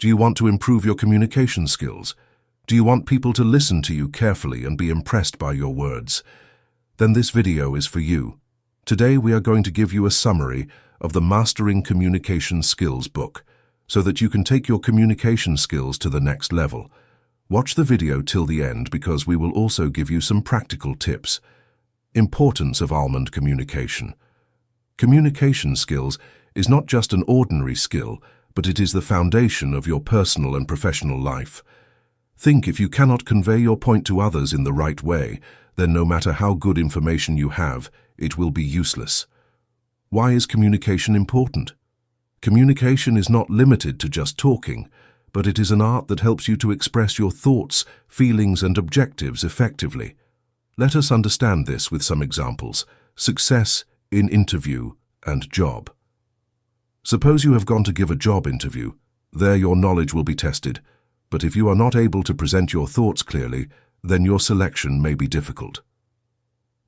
Do you want to improve your communication skills? Do you want people to listen to you carefully and be impressed by your words? Then this video is for you. Today we are going to give you a summary of the Mastering Communication Skills book, so that you can take your communication skills to the next level. Watch the video till the end because we will also give you some practical tips. Importance of almond communication. Communication skills is not just an ordinary skill, but it is the foundation of your personal and professional life. Think, if you cannot convey your point to others in the right way, then no matter how good information you have, it will be useless. Why is communication important? Communication is not limited to just talking, but it is an art that helps you to express your thoughts, feelings, and objectives effectively. Let us understand this with some examples. Success in interview and job. Suppose you have gone to give a job interview. There your knowledge will be tested, but if you are not able to present your thoughts clearly, then your selection may be difficult.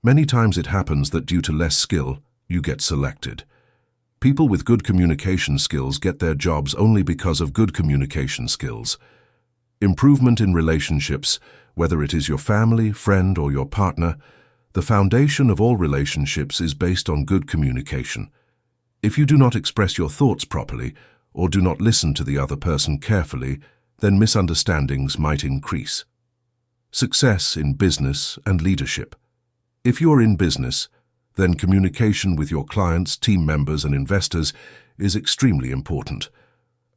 Many times it happens that due to less skill, you get selected. People with good communication skills get their jobs only because of good communication skills. Improvement in relationships, whether it is your family, friend, or your partner, the foundation of all relationships is based on good communication. If you do not express your thoughts properly, or do not listen to the other person carefully, then misunderstandings might increase. Success in business and leadership. If you are in business, then communication with your clients, team members, and investors is extremely important.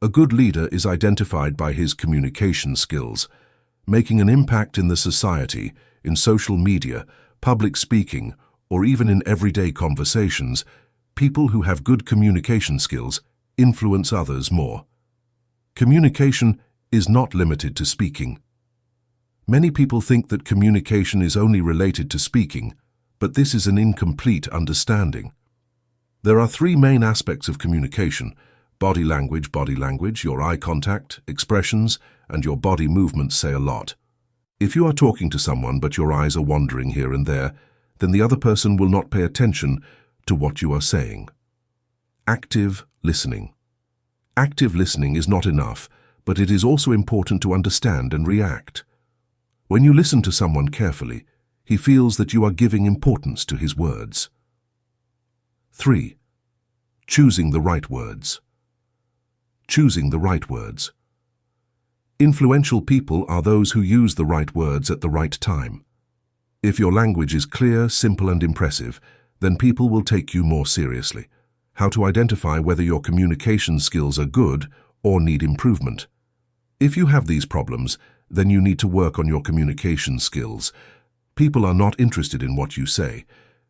A good leader is identified by his communication skills. Making an impact in the society, in social media, public speaking, or even in everyday conversations, people who have good communication skills influence others more. Communication is not limited to speaking. Many people think that communication is only related to speaking, but this is an incomplete understanding. There are three main aspects of communication: body language, your eye contact, expressions, and your body movements say a lot. If you are talking to someone but your eyes are wandering here and there, then the other person will not pay attention to what you are saying. Active listening. Active listening is not enough, but it is also important to understand and react. When you listen to someone carefully, he feels that you are giving importance to his words. 3. Choosing the right words. Choosing the right words. Influential people are those who use the right words at the right time. If your language is clear, simple, and impressive, then people will take you more seriously. How to identify whether your communication skills are good or need improvement. If you have these problems, then you need to work on your communication skills. People are not interested in what you say.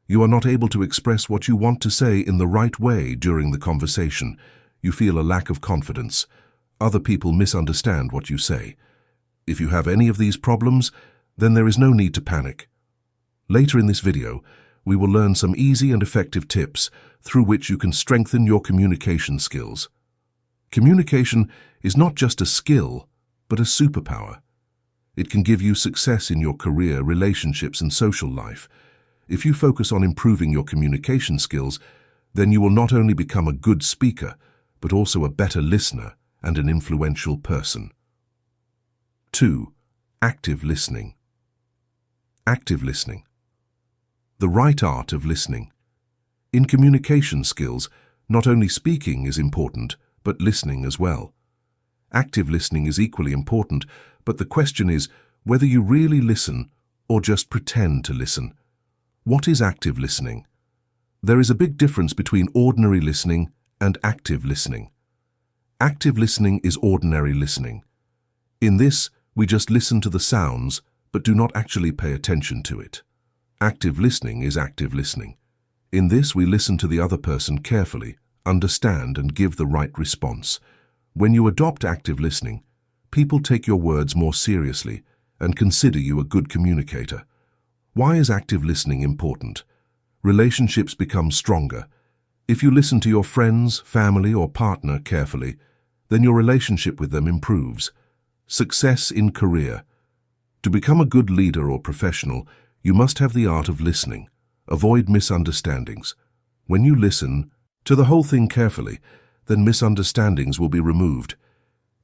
You are not able to express what you want to say in the right way during the conversation. You feel a lack of confidence. Other people misunderstand what you say. If you have any of these problems, then there is no need to panic. Later in this video, we will learn some easy and effective tips through which you can strengthen your communication skills. Communication is not just a skill, but a superpower. It can give you success in your career, relationships, and social life. If you focus on improving your communication skills, then you will not only become a good speaker, but also a better listener and an influential person. 2. Active listening. Active listening. The right art of listening. In communication skills, not only speaking is important, but listening as well. Active listening is equally important, but the question is whether you really listen or just pretend to listen. What is active listening? There is a big difference between ordinary listening and active listening. Active listening is ordinary listening. In this, we just listen to the sounds, but do not actually pay attention to it. Active listening is active listening. In this, we listen to the other person carefully, understand, and give the right response. When you adopt active listening, people take your words more seriously and consider you a good communicator. Why is active listening important? Relationships become stronger. If you listen to your friends, family, or partner carefully, then your relationship with them improves. Success in career. To become a good leader or professional, you must have the art of listening. Avoid misunderstandings. When you listen to the whole thing carefully, then misunderstandings will be removed.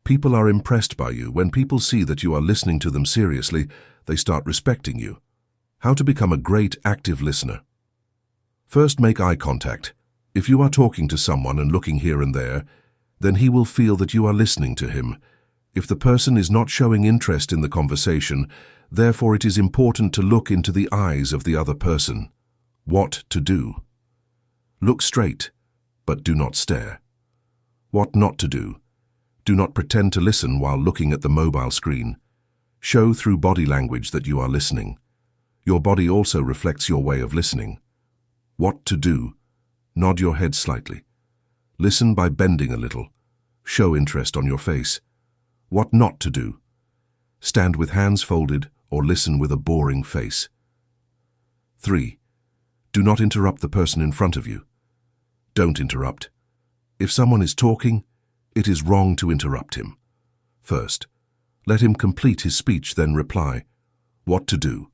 People are impressed by you. When people see that you are listening to them seriously, they start respecting you. How to become a great active listener. First, make eye contact. If you are talking to someone and looking here and there, then he will feel that you are listening to him. If the person is not showing interest in the conversation, therefore it is important to look into the eyes of the other person. What to do? Look straight, but do not stare. What not to do? Do not pretend to listen while looking at the mobile screen. Show through body language that you are listening. Your body also reflects your way of listening. What to do? Nod your head slightly. Listen by bending a little. Show interest on your face. What not to do? Stand with hands folded or listen with a boring face. 3. Do not interrupt the person in front of you. Don't interrupt. If someone is talking, it is wrong to interrupt him. First, let him complete his speech, then reply. What to do?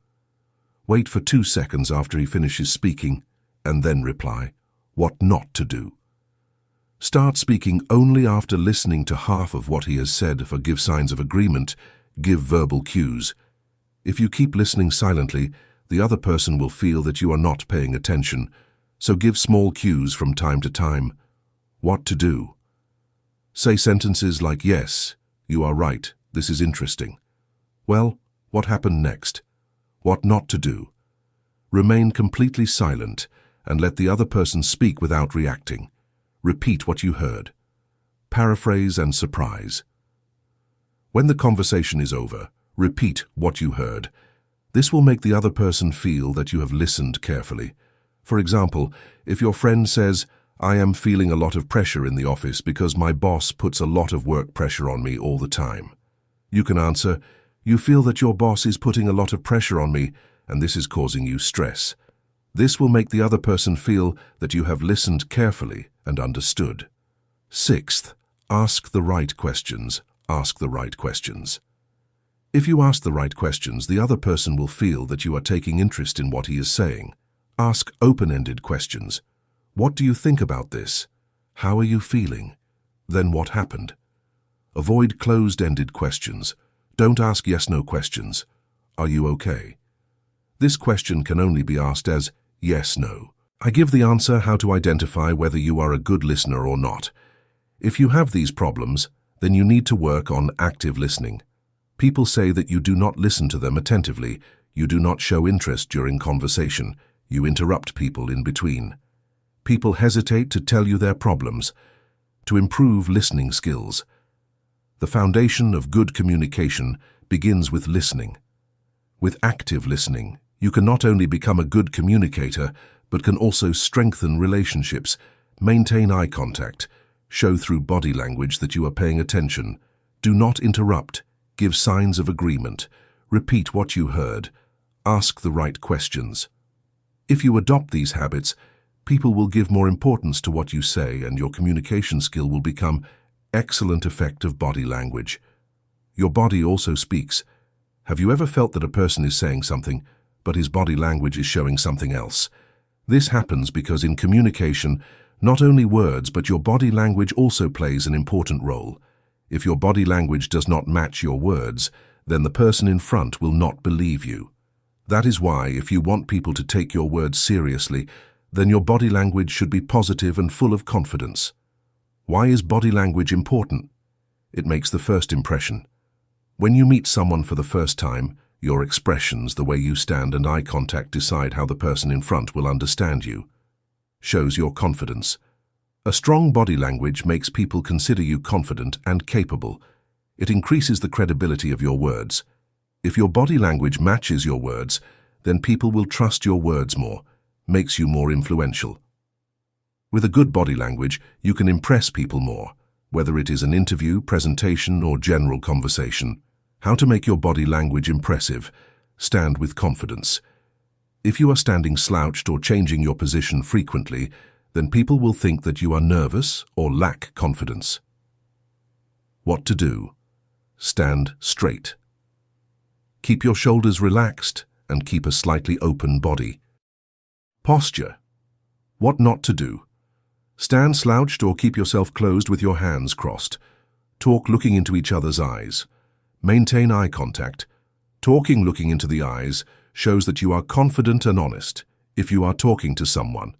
Wait for 2 seconds after he finishes speaking, and then reply. What not to do? Start speaking only after listening to half of what he has said. For give signs of agreement, give verbal cues. If you keep listening silently, the other person will feel that you are not paying attention, so give small cues from time to time. What to do? Say sentences like, yes, you are right, this is interesting. Well, what happened next? What not to do? Remain completely silent and let the other person speak without reacting. Repeat what you heard. Paraphrase and surprise. When the conversation is over, repeat what you heard. This will make the other person feel that you have listened carefully. For example, if your friend says, I am feeling a lot of pressure in the office because my boss puts a lot of work pressure on me all the time. You can answer, you feel that your boss is putting a lot of pressure on me and this is causing you stress. This will make the other person feel that you have listened carefully and understood. 6th, ask the right questions. Ask the right questions. If you ask the right questions, the other person will feel that you are taking interest in what he is saying. Ask open-ended questions. What do you think about this? How are you feeling? Then what happened? Avoid closed-ended questions. Don't ask yes-no questions. Are you okay? This question can only be asked as yes-no. I give the answer how to identify whether you are a good listener or not. If you have these problems, then you need to work on active listening. People say that you do not listen to them attentively, you do not show interest during conversation, you interrupt people in between. People hesitate to tell you their problems. To improve listening skills. The foundation of good communication begins with listening. With active listening, you can not only become a good communicator, but can also strengthen relationships, maintain eye contact, show through body language that you are paying attention. Do not interrupt. Give signs of agreement. Repeat what you heard. Ask the right questions. If you adopt these habits, people will give more importance to what you say and your communication skill will become excellent effect of body language. Your body also speaks. Have you ever felt that a person is saying something, but his body language is showing something else? This happens because in communication, not only words but your body language also plays an important role. If your body language does not match your words, then the person in front will not believe you. That is why, if you want people to take your words seriously, then your body language should be positive and full of confidence. Why is body language important? It makes the first impression. When you meet someone for the first time, your expressions, the way you stand and eye contact decide how the person in front will understand you. Shows your confidence. A strong body language makes people consider you confident and capable. It increases the credibility of your words. If your body language matches your words, then people will trust your words more, makes you more influential. With a good body language, you can impress people more, whether it is an interview, presentation, or general conversation. How to make your body language impressive. Stand with confidence. If you are standing slouched or changing your position frequently, then people will think that you are nervous or lack confidence. What to do? Stand straight. Keep your shoulders relaxed and keep a slightly open body. Posture. What not to do? Stand slouched or keep yourself closed with your hands crossed. Talk looking into each other's eyes. Maintain eye contact. Talking looking into the eyes shows that you are confident and honest if you are talking to someone.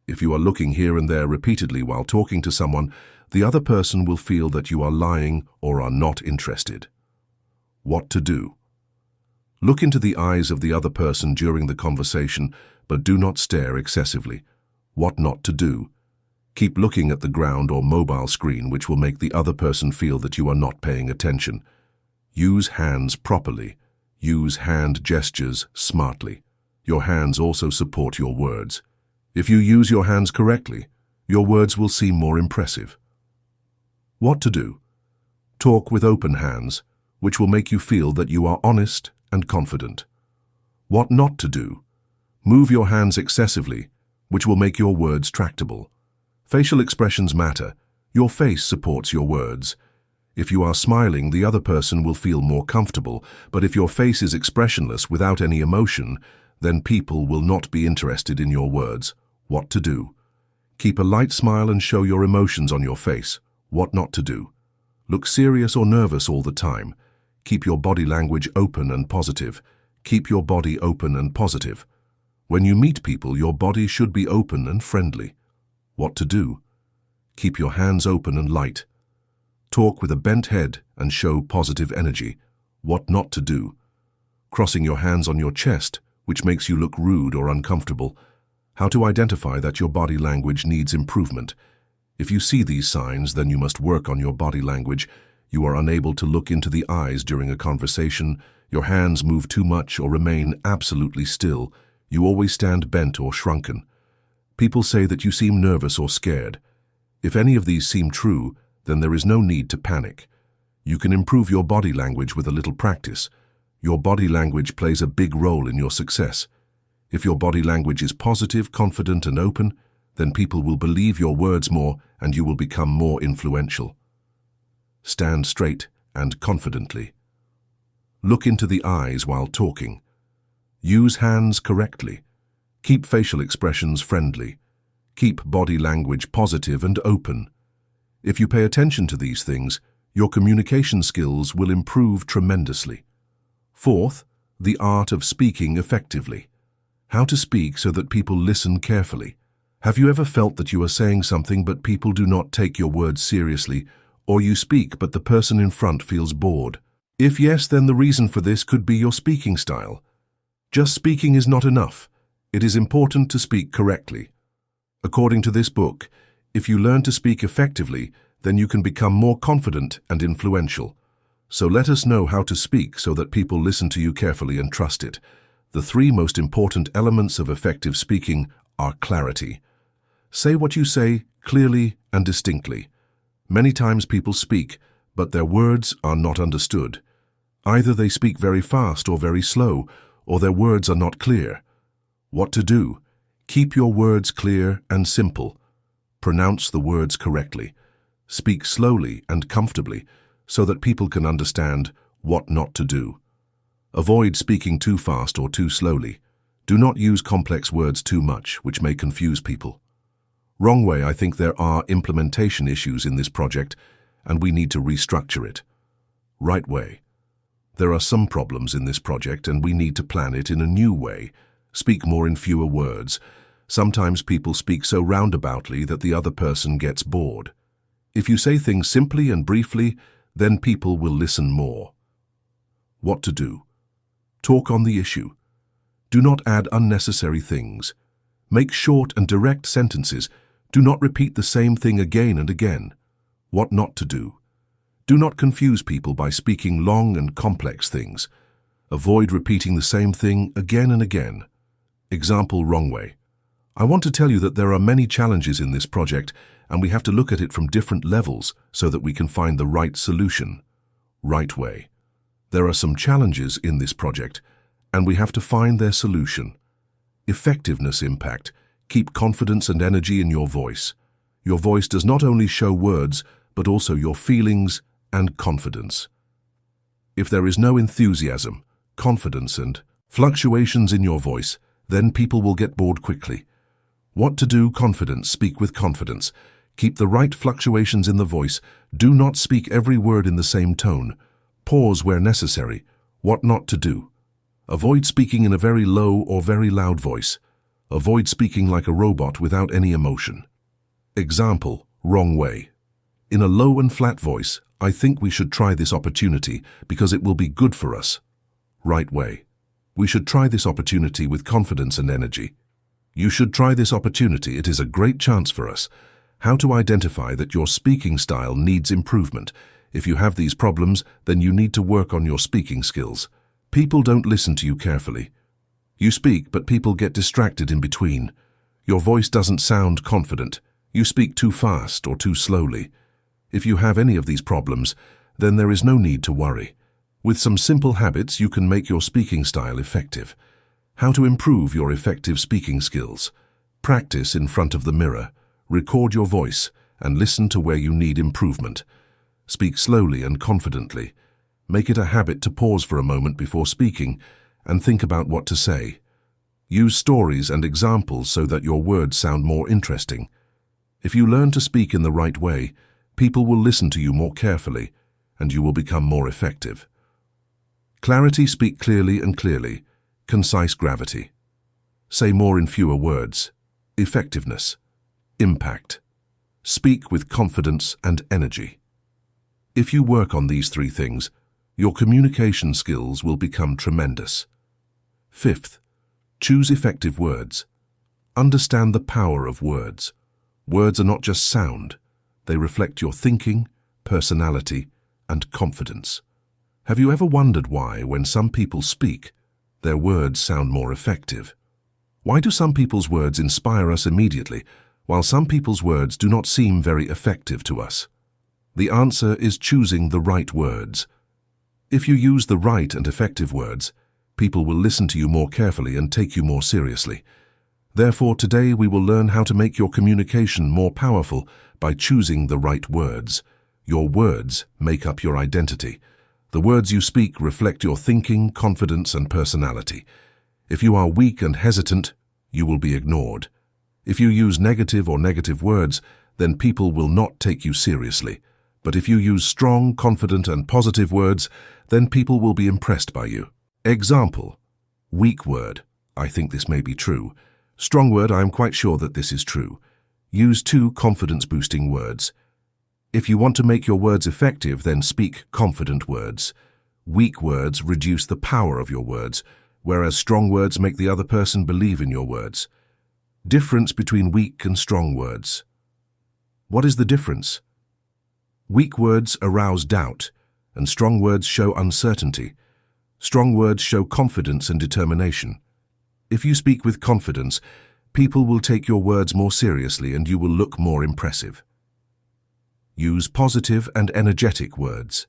If you are looking here and there repeatedly while talking to someone, the other person will feel that you are lying or are not interested. What to do? Look into the eyes of the other person during the conversation, but do not stare excessively. What not to do? Keep looking at the ground or mobile screen, which will make the other person feel that you are not paying attention. Use hands properly. Use hand gestures smartly. Your hands also support your words. If you use your hands correctly, your words will seem more impressive. What to do? Talk with open hands, which will make you feel that you are honest and confident. What not to do? Move your hands excessively, which will make your words tractable. Facial expressions matter. Your face supports your words. If you are smiling, the other person will feel more comfortable, but if your face is expressionless without any emotion, then people will not be interested in your words. What to do? Keep a light smile and show your emotions on your face. What not to do? Look serious or nervous all the time. Keep your body language open and positive. Keep your body open and positive. When you meet people, your body should be open and friendly. What to do? Keep your hands open and light. Talk with a bent head and show positive energy. What not to do? Crossing your hands on your chest, which makes you look rude or uncomfortable. How to identify that your body language needs improvement. If you see these signs, then you must work on your body language. You are unable to look into the eyes during a conversation. Your hands move too much or remain absolutely still. You always stand bent or shrunken. People say that you seem nervous or scared. If any of these seem true, then there is no need to panic. You can improve your body language with a little practice. Your body language plays a big role in your success. If your body language is positive, confident, and open, then people will believe your words more and you will become more influential. Stand straight and confidently. Look into the eyes while talking. Use hands correctly. Keep facial expressions friendly. Keep body language positive and open. If you pay attention to these things, your communication skills will improve tremendously. Fourth, the art of speaking effectively. How to speak so that people listen carefully. Have you ever felt that you are saying something but people do not take your words seriously, or you speak but the person in front feels bored? If yes, then the reason for this could be your speaking style. Just speaking is not enough. It is important to speak correctly. According to this book, if you learn to speak effectively, then you can become more confident and influential. So let us know how to speak so that people listen to you carefully and trust it. The three most important elements of effective speaking are clarity. Say what you say clearly and distinctly. Many times people speak, but their words are not understood. Either they speak very fast or very slow, or their words are not clear. What to do? Keep your words clear and simple. Pronounce the words correctly. Speak slowly and comfortably so that people can understand what not to do. Avoid speaking too fast or too slowly. Do not use complex words too much, which may confuse people. Wrong way, I think there are implementation issues in this project and we need to restructure it. Right way. There are some problems in this project and we need to plan it in a new way. Speak more in fewer words. Sometimes people speak so roundaboutly that the other person gets bored. If you say things simply and briefly, then people will listen more. What to do? Talk on the issue. Do not add unnecessary things. Make short and direct sentences. Do not repeat the same thing again and again. What not to do? Do not confuse people by speaking long and complex things. Avoid repeating the same thing again and again. Example, wrong way. I want to tell you that there are many challenges in this project and we have to look at it from different levels so that we can find the right solution. Right way. There are some challenges in this project and we have to find their solution. Effectiveness impact. Keep confidence and energy in your voice. Your voice does not only show words, but also your feelings and confidence. If there is no enthusiasm, confidence and fluctuations in your voice, then people will get bored quickly. What to do? Confidence. Speak with confidence. Keep the right fluctuations in the voice. Do not speak every word in the same tone. Pause where necessary. What not to do. Avoid speaking in a very low or very loud voice. Avoid speaking like a robot without any emotion. Example, wrong way. In a low and flat voice, I think we should try this opportunity because it will be good for us. Right way. We should try this opportunity with confidence and energy. You should try this opportunity. It is a great chance for us. How to identify that your speaking style needs improvement. If you have these problems, then you need to work on your speaking skills. People don't listen to you carefully. You speak, but people get distracted in between. Your voice doesn't sound confident. You speak too fast or too slowly. If you have any of these problems, then there is no need to worry. With some simple habits, you can make your speaking style effective. How to improve your effective speaking skills. Practice in front of the mirror. Record your voice and listen to where you need improvement. Speak slowly and confidently. Make it a habit to pause for a moment before speaking and think about what to say. Use stories and examples so that your words sound more interesting. If you learn to speak in the right way, people will listen to you more carefully and you will become more effective. Clarity. Speak clearly and clearly. Concise gravity. Say more in fewer words. Effectiveness. Impact. Speak with confidence and energy. If you work on these three things, your communication skills will become tremendous. Fifth, choose effective words. Understand the power of words. Words are not just sound. They reflect your thinking, personality, and confidence. Have you ever wondered why, when some people speak, their words sound more effective? Why do some people's words inspire us immediately, while some people's words do not seem very effective to us? The answer is choosing the right words. If you use the right and effective words, people will listen to you more carefully and take you more seriously. Therefore, today we will learn how to make your communication more powerful by choosing the right words. Your words make up your identity. The words you speak reflect your thinking, confidence, and personality. If you are weak and hesitant, you will be ignored. If you use negative words, then people will not take you seriously. But if you use strong, confident, and positive words, then people will be impressed by you. Example, weak word. I think this may be true. Strong word. I am quite sure that this is true. Use 2 confidence-boosting words. If you want to make your words effective, then speak confident words. Weak words reduce the power of your words, whereas strong words make the other person believe in your words. Difference between weak and strong words. What is the difference? Weak words arouse doubt, and strong words show uncertainty. Strong words show confidence and determination. If you speak with confidence, people will take your words more seriously and you will look more impressive. Use positive and energetic words.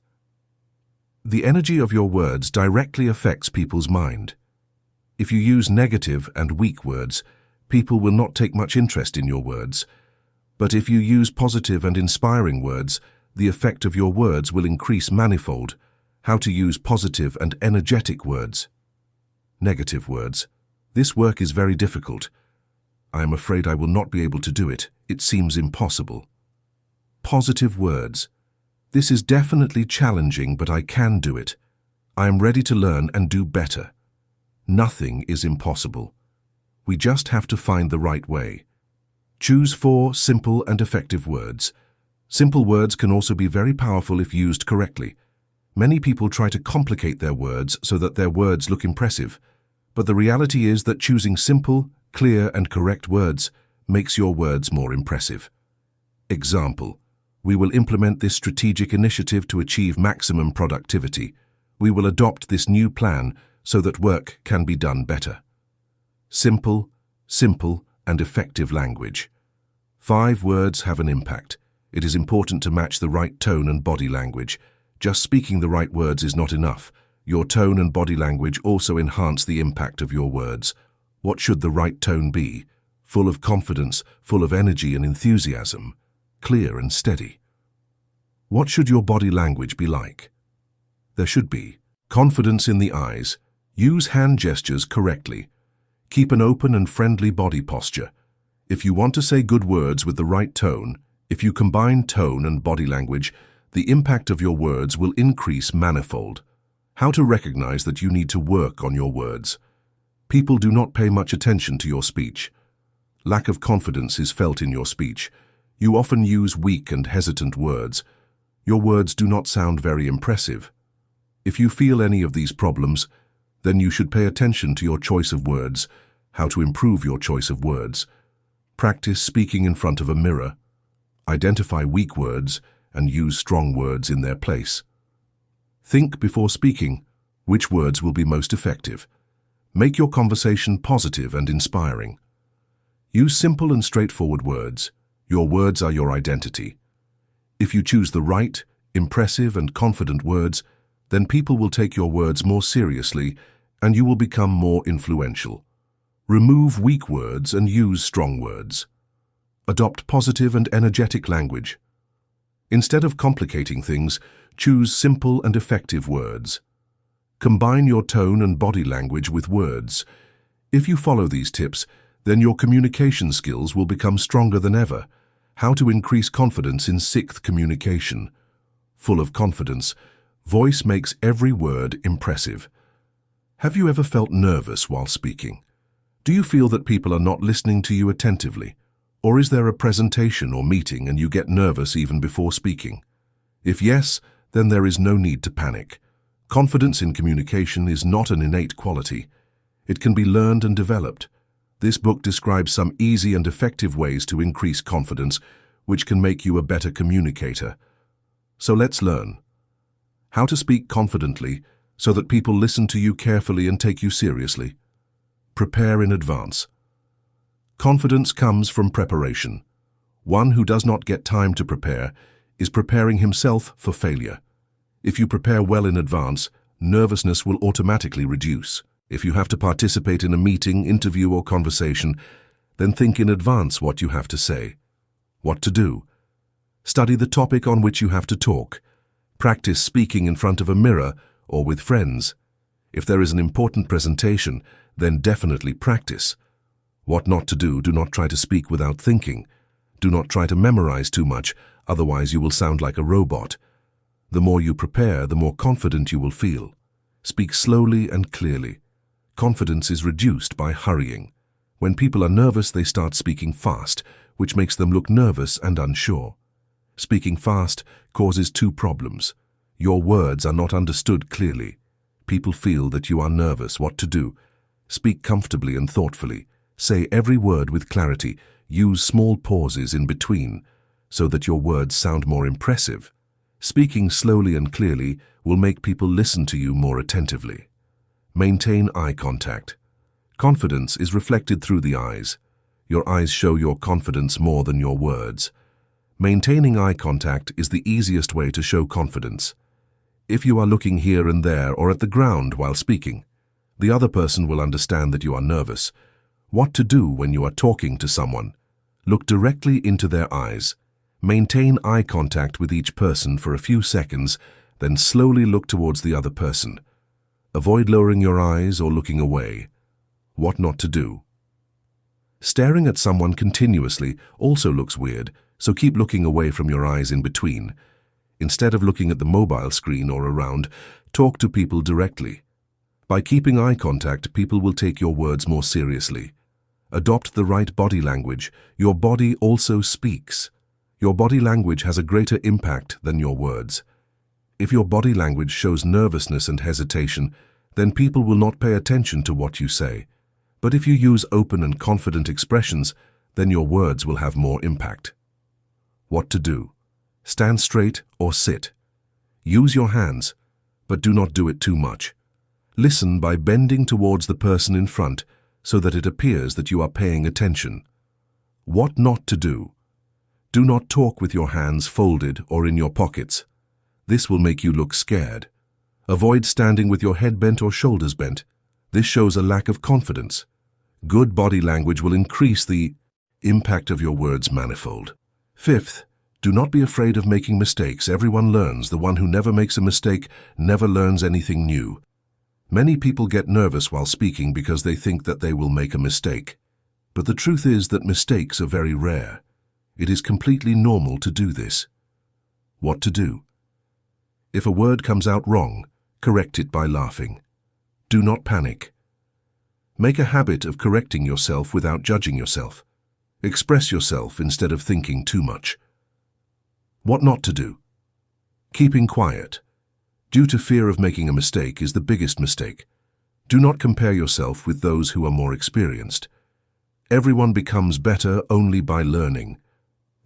The energy of your words directly affects people's mind. If you use negative and weak words, people will not take much interest in your words. But if you use positive and inspiring words, the effect of your words will increase manifold. How to use positive and energetic words. Negative words. This work is very difficult. I am afraid I will not be able to do it. It seems impossible. Positive words. This is definitely challenging, but I can do it. I am ready to learn and do better. Nothing is impossible. We just have to find the right way. Choose 4 simple and effective words. Simple words can also be very powerful if used correctly. Many people try to complicate their words so that their words look impressive. But the reality is that choosing simple, clear, and correct words makes your words more impressive. Example, we will implement this strategic initiative to achieve maximum productivity. We will adopt this new plan so that work can be done better. Simple, and effective language. 5 words have an impact. It is important to match the right tone and body language. Just speaking the right words is not enough. Your tone and body language also enhance the impact of your words. What should the right tone be? Full of confidence, full of energy and enthusiasm, clear and steady. What should your body language be like? There should be confidence in the eyes. Use hand gestures correctly. Keep an open and friendly body posture. If you want to say good words with the right tone, If you combine tone and body language, the impact of your words will increase manifold. How to recognize that you need to work on your words. People do not pay much attention to your speech. Lack of confidence is felt in your speech. You often use weak and hesitant words. Your words do not sound very impressive. If you feel any of these problems, then you should pay attention to your choice of words, how to improve your choice of words. Practice speaking in front of a mirror. Identify weak words and use strong words in their place. Think before speaking, which words will be most effective. Make your conversation positive and inspiring. Use simple and straightforward words. Your words are your identity. If you choose the right, impressive and confident words, then people will take your words more seriously and you will become more influential. Remove weak words and use strong words. Adopt positive and energetic language. Instead of complicating things, choose simple and effective words. Combine your tone and body language with words. If you follow these tips, then your communication skills will become stronger than ever. How to increase confidence in sixth communication. Full of confidence, voice makes every word impressive. Have you ever felt nervous while speaking? Do you feel that people are not listening to you attentively? Or is there a presentation or meeting and you get nervous even before speaking? If yes, then there is no need to panic. Confidence in communication is not an innate quality. It can be learned and developed. This book describes some easy and effective ways to increase confidence, which can make you a better communicator. So let's learn. How to speak confidently so that people listen to you carefully and take you seriously. Prepare in advance. Confidence comes from preparation. One who does not get time to prepare is preparing himself for failure. If you prepare well in advance, nervousness will automatically reduce. If you have to participate in a meeting, interview, or conversation, then think in advance what you have to say. What to do. Study the topic on which you have to talk. Practice speaking in front of a mirror or with friends. If there is an important presentation, then definitely practice. What not to do, do not try to speak without thinking. Do not try to memorize too much, otherwise you will sound like a robot. The more you prepare, the more confident you will feel. Speak slowly and clearly. Confidence is reduced by hurrying. When people are nervous, they start speaking fast, which makes them look nervous and unsure. Speaking fast causes two problems. Your words are not understood clearly. People feel that you are nervous. What to do? Speak comfortably and thoughtfully. Say every word with clarity. Use small pauses in between so that your words sound more impressive. Speaking slowly and clearly will make people listen to you more attentively. Maintain eye contact. Confidence is reflected through the eyes. Your eyes show your confidence more than your words. Maintaining eye contact is the easiest way to show confidence. If you are looking here and there or at the ground while speaking, the other person will understand that you are nervous. What to do when you are talking to someone? Look directly into their eyes. Maintain eye contact with each person for a few seconds, then slowly look towards the other person. Avoid lowering your eyes or looking away. What not to do? Staring at someone continuously also looks weird, so keep looking away from your eyes in between. Instead of looking at the mobile screen or around, talk to people directly. By keeping eye contact, people will take your words more seriously. Adopt the right body language. Your body also speaks. Your body language has a greater impact than your words. If your body language shows nervousness and hesitation, then people will not pay attention to what you say. But if you use open and confident expressions, then your words will have more impact. What to do? Stand straight or sit. Use your hands, but do not do it too much. Listen by bending towards the person in front so that it appears that you are paying attention. What not to do? Do not talk with your hands folded or in your pockets. This will make you look scared. Avoid standing with your head bent or shoulders bent. This shows a lack of confidence. Good body language will increase the impact of your words manifold. Fifth, do not be afraid of making mistakes. Everyone learns. The one who never makes a mistake never learns anything new. Many people get nervous while speaking because they think that they will make a mistake. But the truth is that mistakes are very rare. It is completely normal to do this. What to do? If a word comes out wrong, correct it by laughing. Do not panic. Make a habit of correcting yourself without judging yourself. Express yourself instead of thinking too much. What not to do? Keeping quiet. Due to fear of making a mistake is the biggest mistake. Do not compare yourself with those who are more experienced. Everyone becomes better only by learning.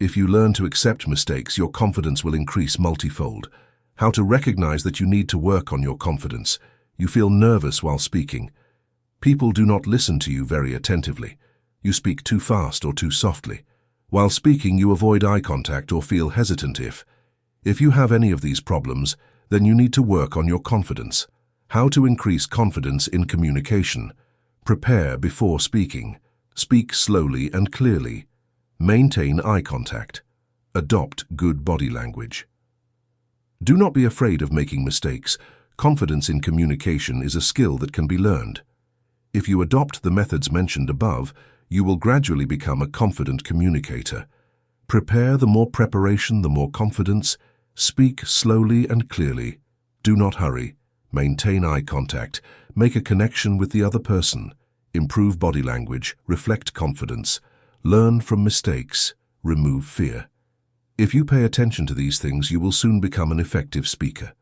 If you learn to accept mistakes, your confidence will increase multifold. How to recognize that you need to work on your confidence. You feel nervous while speaking. People do not listen to you very attentively. You speak too fast or too softly. While speaking, you avoid eye contact or feel hesitant if you have any of these problems, then you need to work on your confidence. How to increase confidence in communication. Prepare before speaking. Speak slowly and clearly. Maintain eye contact. Adopt good body language. Do not be afraid of making mistakes. Confidence in communication is a skill that can be learned. If you adopt the methods mentioned above, you will gradually become a confident communicator. Prepare. The more preparation, the more confidence. Speak slowly and clearly. Do not hurry. Maintain eye contact. Make a connection with the other person. Improve body language. Reflect confidence. Learn from mistakes. Remove fear. If you pay attention to these things, you will soon become an effective speaker.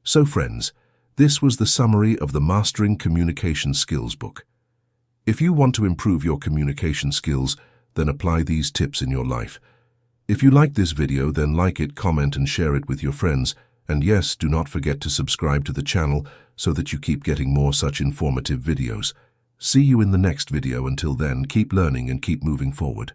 So friends, this was the summary of the Mastering Communication Skills book. If you want to improve your communication skills, then apply these tips in your life. If you like this video, then like it, comment and share it with your friends. And yes, do not forget to subscribe to the channel so that you keep getting more such informative videos. See you in the next video. Until then, keep learning and keep moving forward.